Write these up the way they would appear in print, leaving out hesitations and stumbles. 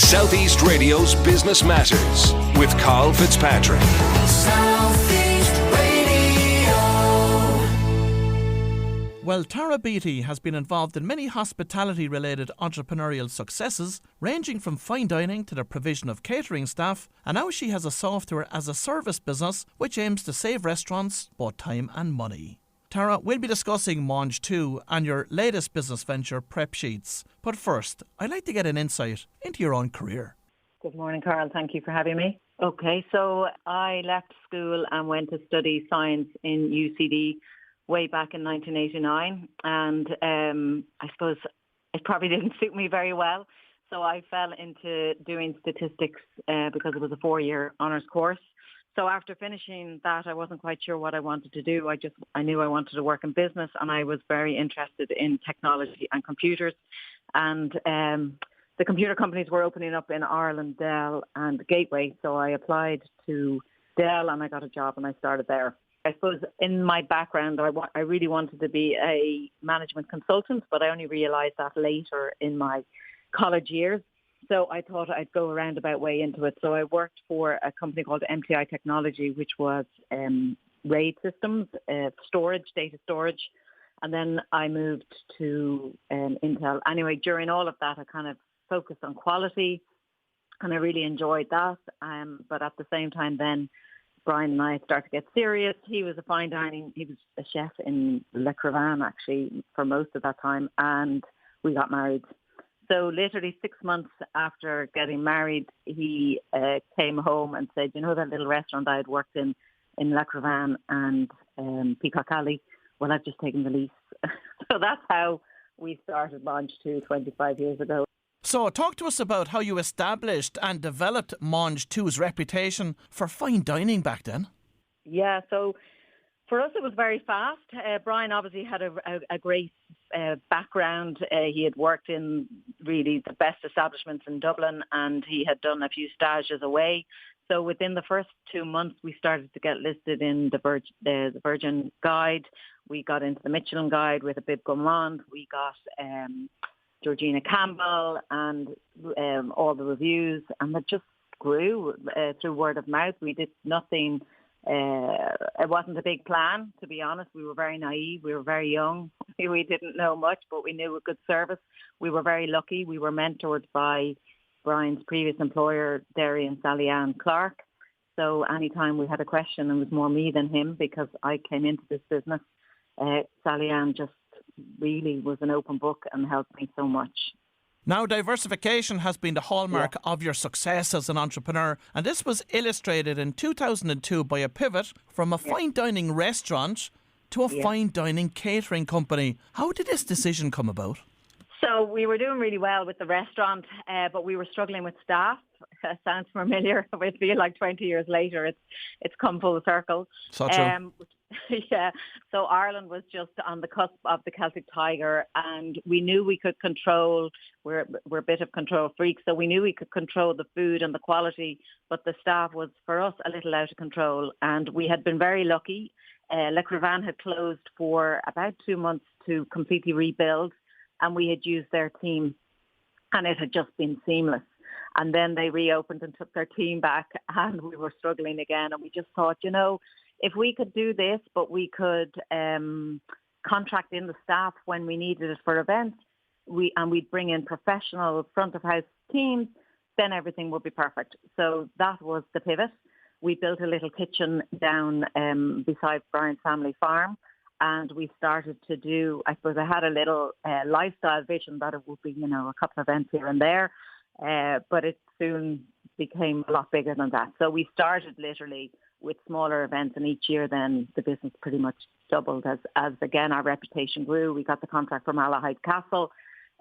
Southeast Radio's Business Matters with Karl Fitzpatrick. Southeast Radio. Well, Tara Beattie has been involved in many hospitality-related entrepreneurial successes, ranging from fine dining to the provision of catering staff, and now she has a software as a service business which aims to save restaurants both time and money. Tara, we'll be discussing Mange Tout and your latest business venture, Prepsheets. But first, I'd like to get an insight into your own career. Good morning, Karl. Thank you for having me. Okay, so I left school and went to study science in UCD way back in 1989. And I suppose it probably didn't suit me very well. So I fell into doing statistics because it was a 4-year honours course. So after finishing that, I wasn't quite sure what I wanted to do. I knew I wanted to work in business, and I was very interested in technology and computers. And the computer companies were opening up in Ireland, Dell and Gateway. So I applied to Dell and I got a job and I started there. I suppose in my background, I really wanted to be a management consultant, but I only realised that later in my college years. So I thought I'd go a roundabout way into it. So I worked for a company called MTI Technology, which was RAID systems, storage, data storage. And then I moved to Intel. Anyway, during all of that, I kind of focused on quality and I really enjoyed that. But at the same time then, Brian and I started to get serious. He was he was a chef in Le Crevin actually for most of that time. And we got married. So literally 6 months after getting married, he came home and said, you know, that little restaurant I had worked in Le Crevin and Peacock Alley, well, I've just taken the lease. So that's how we started Mange Tout 25 years ago. So talk to us about how you established and developed Mange Tout's reputation for fine dining back then. Yeah, so for us, it was very fast. Brian obviously had a great background. He had worked in really the best establishments in Dublin and he had done a few stages away. So within the first 2 months, we started to get listed in the Virgin Guide. We got into the Michelin Guide with a Bib Gourmand. We got Georgina Campbell and all the reviews. And it just grew through word of mouth. We did nothing. It wasn't a big plan, to be honest. We were very naive. We were very young. We didn't know much, but we knew a good service. We were very lucky. We were mentored by Brian's previous employer, Derry and Sally Ann Clark. So anytime we had a question, it was more me than him because I came into this business. Sally Ann just really was an open book and helped me so much. Now, diversification has been the hallmark of your success as an entrepreneur, and this was illustrated in 2002 by a pivot from a fine dining restaurant to a fine dining catering company. How did this decision come about? So we were doing really well with the restaurant, but we were struggling with staff. Sounds familiar. I feel like 20 years later, it's come full circle. So true. Yeah. So Ireland was just on the cusp of the Celtic Tiger, and we knew we could control. We're a bit of control freaks, so we knew we could control the food and the quality, but the staff was for us a little out of control. And we had been very lucky. Le Crevin had closed for about 2 months to completely rebuild, and we had used their team, and it had just been seamless. And then they reopened and took their team back, and we were struggling again. And we just thought, you know, if we could do this, but we could contract in the staff when we needed it for events, we'd bring in professional front of house teams, then everything would be perfect. So that was the pivot. We built a little kitchen down beside Brian's family farm, and we started to do, I suppose I had a little lifestyle vision that it would be, you know, a couple of events here and there, but it soon became a lot bigger than that. So we started literally with smaller events, and each year then the business pretty much doubled as again our reputation grew. We got the contract for Malahide Castle,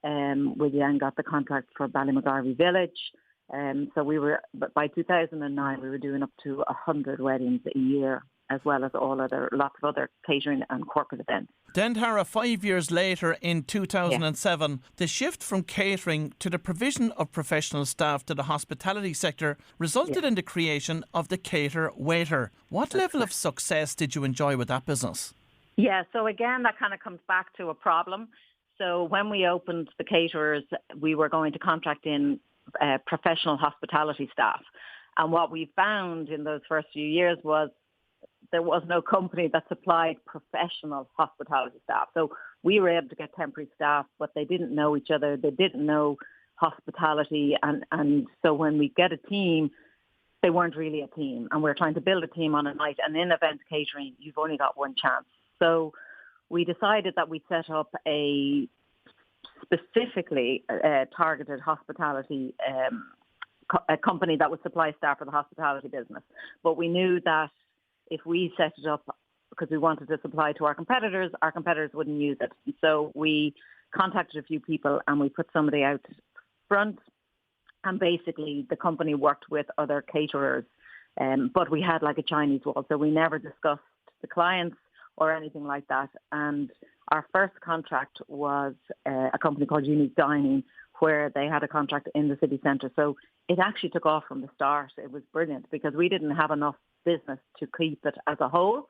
we then got the contract for Ballymagarvey Village, so by 2009 we were doing up to 100 weddings a year, as well as lots of other catering and corporate events. Then, Tara, 5 years later in 2007, the shift from catering to the provision of professional staff to the hospitality sector resulted in the creation of the Cater Waiter. What level of success did you enjoy with that business? Yeah, so again, that kind of comes back to a problem. So when we opened the caterers, we were going to contract in professional hospitality staff. And what we found in those first few years was there was no company that supplied professional hospitality staff. So we were able to get temporary staff, but they didn't know each other. They didn't know hospitality. And so when we get a team, they weren't really a team. And we're trying to build a team on a night. And in event catering, you've only got one chance. So we decided that we'd set up a specifically targeted hospitality a company that would supply staff for the hospitality business. But we knew that if we set it up because we wanted to supply to our competitors wouldn't use it. So we contacted a few people and we put somebody out front, and basically the company worked with other caterers, but we had like a Chinese wall, so we never discussed the clients or anything like that. And our first contract was a company called Unique Dining, where they had a contract in the city centre. So it actually took off from the start. It was brilliant because we didn't have enough business to keep it as a whole,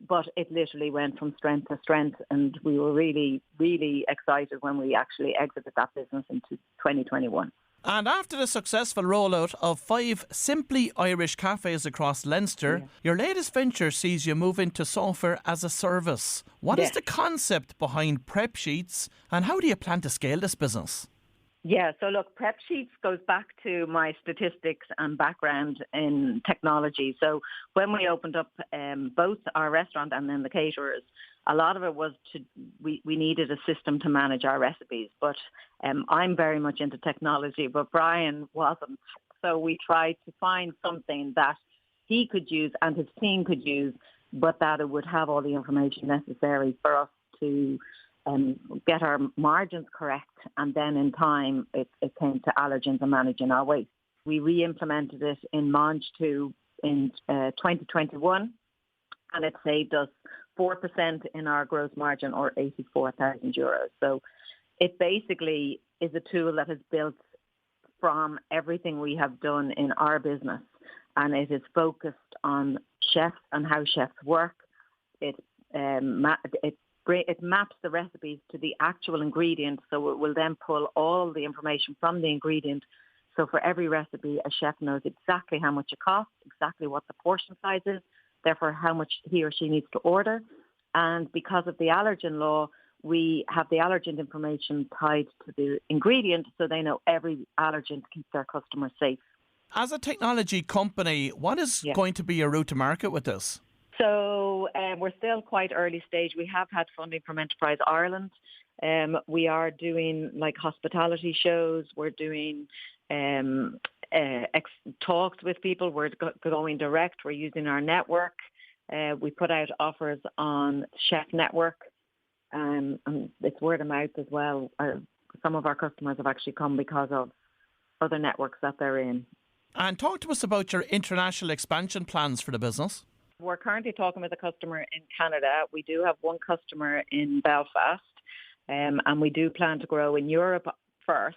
but it literally went from strength to strength, and we were really, really excited when we actually exited that business into 2021. And after the successful rollout of 5 Simply Irish cafes across Leinster, your latest venture sees you move into software as a service. What is the concept behind Prepsheets, and how do you plan to scale this business? Yeah, so look, Prepsheets goes back to my statistics and background in technology. So when we opened up both our restaurant and then the caterers, a lot of it was we needed a system to manage our recipes. But I'm very much into technology, but Brian wasn't. So we tried to find something that he could use and his team could use, but that it would have all the information necessary for us to get our margins correct, and then in time it came to allergens and managing our waste. We re-implemented it in Mange Tout in 2021, and it saved us 4% in our gross margin, or €84,000. So it basically is a tool that is built from everything we have done in our business, and it is focused on chefs and how chefs work. It maps the recipes to the actual ingredient, so it will then pull all the information from the ingredient. So for every recipe, a chef knows exactly how much it costs, exactly what the portion size is, therefore how much he or she needs to order. And because of the allergen law, we have the allergen information tied to the ingredient, so they know every allergen to keep their customers safe. As a technology company, what is going to be your route to market with this? So we're still quite early stage. We have had funding from Enterprise Ireland. We are doing like hospitality shows. We're doing talks with people. We're going direct. We're using our network. We put out offers on Chef Network, and it's word of mouth as well. Some of our customers have actually come because of other networks that they're in. And talk to us about your international expansion plans for the business. We're currently talking with a customer in Canada. We do have one customer in Belfast, and we do plan to grow in Europe first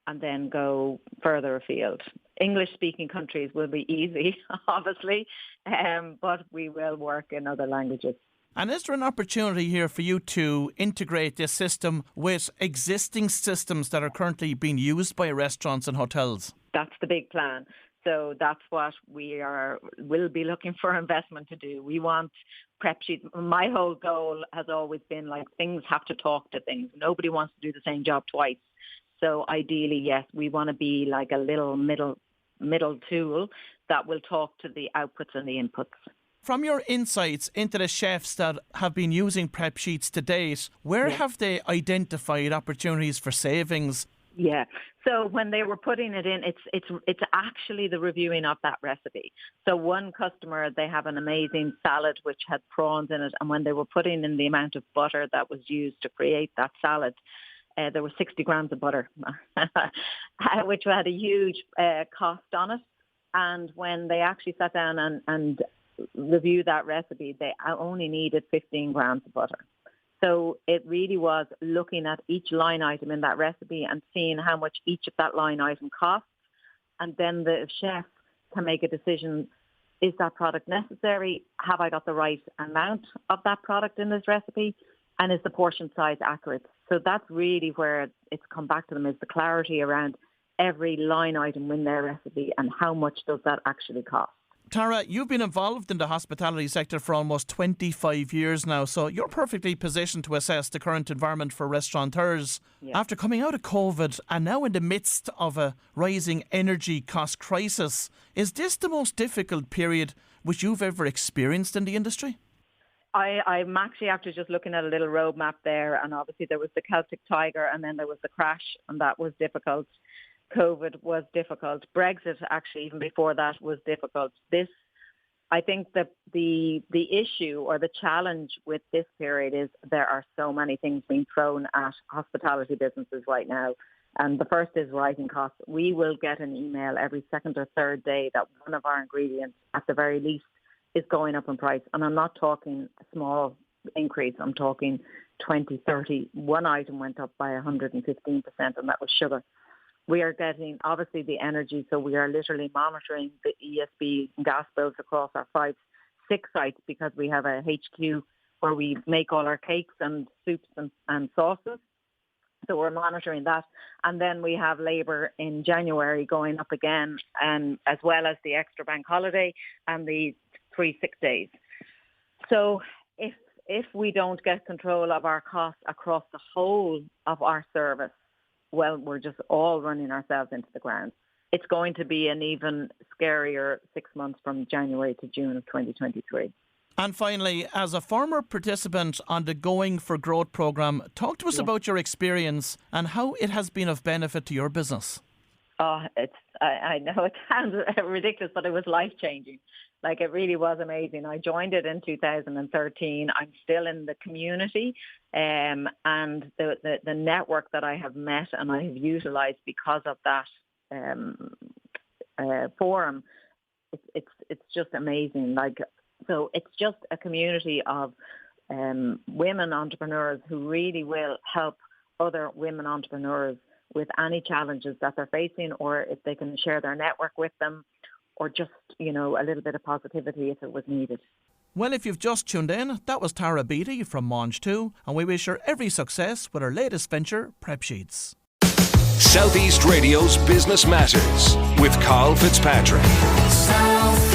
and then go further afield. English-speaking countries will be easy, obviously, but we will work in other languages. And is there an opportunity here for you to integrate this system with existing systems that are currently being used by restaurants and hotels? That's the big plan. So that's what will be looking for investment to do. We want Prepsheets. My whole goal has always been like things have to talk to things. Nobody wants to do the same job twice. So ideally, yes, we want to be like a little middle tool that will talk to the outputs and the inputs. From your insights into the chefs that have been using Prepsheets to date, where have they identified opportunities for savings? Yeah. So when they were putting it in, it's actually the reviewing of that recipe. So one customer, they have an amazing salad which had prawns in it, and when they were putting in the amount of butter that was used to create that salad, there was 60 grams of butter, which had a huge cost on it. And when they actually sat down and reviewed that recipe, they only needed 15 grams of butter. So it really was looking at each line item in that recipe and seeing how much each of that line item costs. And then the chef can make a decision, is that product necessary? Have I got the right amount of that product in this recipe? And is the portion size accurate? So that's really where it's come back to them, is the clarity around every line item in their recipe and how much does that actually cost. Tara, you've been involved in the hospitality sector for almost 25 years now, so you're perfectly positioned to assess the current environment for restaurateurs. Yeah. After coming out of COVID and now in the midst of a rising energy cost crisis, is this the most difficult period which you've ever experienced in the industry? I'm actually after just looking at a little roadmap there, and obviously there was the Celtic Tiger and then there was the crash, and that was difficult. COVID was difficult. Brexit, actually, even before that, was difficult. I think that the issue or the challenge with this period is there are so many things being thrown at hospitality businesses right now. And the first is rising costs. We will get an email every second or third day that one of our ingredients, at the very least, is going up in price. And I'm not talking a small increase. I'm talking 20, 30. One item went up by 115%, and that was sugar. We are getting, obviously, the energy, so we are literally monitoring the ESB gas bills across our 5-6 sites because we have a HQ where we make all our cakes and soups and sauces. So we're monitoring that. And then we have labour in January going up again, and as well as the extra bank holiday and the 3 sick days. So if we don't get control of our costs across the whole of our service, well, we're just all running ourselves into the ground. It's going to be an even scarier 6 months from January to June of 2023. And finally, as a former participant on the Going for Growth programme, talk to us about your experience and how it has been of benefit to your business. Oh, I know it sounds ridiculous, but it was life-changing. Like, it really was amazing. I joined it in 2013. I'm still in the community, and the network that I have met and I have utilised because of that forum, it's just amazing. So it's just a community of women entrepreneurs who really will help other women entrepreneurs with any challenges that they're facing, or if they can share their network with them, or just, a little bit of positivity if it was needed. Well, if you've just tuned in, that was Tara Beattie from Mange Tout, and we wish her every success with her latest venture, Prepsheets. Southeast Radio's Business Matters with Karl Fitzpatrick. South